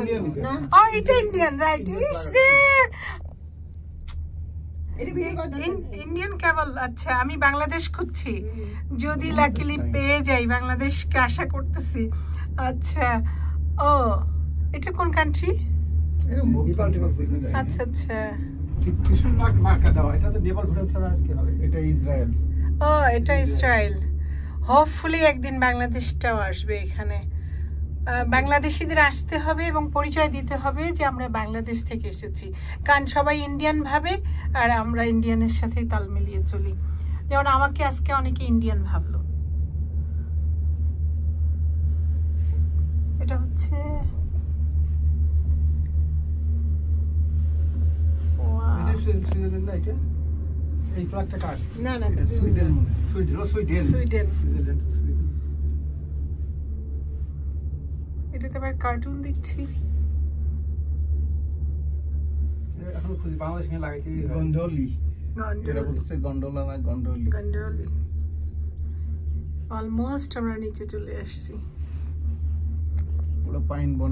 Oh, এটা Indian right Indian কেবল আচ্ছা আমি বাংলাদেশ খুঁজছি যদি লাকিলি পেয়ে যাই বাংলাদেশকে আশা করতেছি আচ্ছা ও এটা কোন কান্ট্রি আচ্ছা আচ্ছা এটা ইসরায়েল ও এটা ইসরায়েল হোপফুলি একদিন বাংলাদেশটাও আসবে এখানে বাংলাদেশিদের আসতে হবে এবং পরিচয় দিতে হবে যে আমরা বাংলাদেশ থেকে এসেছি কারণ সবাই ইন্ডিয়ান ভাবে আর আমরা ইন্ডিয়ানের সাথে তাল মিলিয়ে চলি যেমন আমাকে আজকে অনেকে ইন্ডিয়ান ভাবলো এটা হচ্ছে এই ফ্ল্যাগটা কার না না সুইডেন সুইডেন এটাতে আবার কার্টুন দেখছি এখন খুঁজি বাংলাদেশ নিয়ে লাগাইছি গন্ডোলি এরা বলতেছে গন্ডোলা না গন্ডোলি গন্ডোলি অলমোস্ট আমরা নিচে চলে আসছি পুরো পাইন বন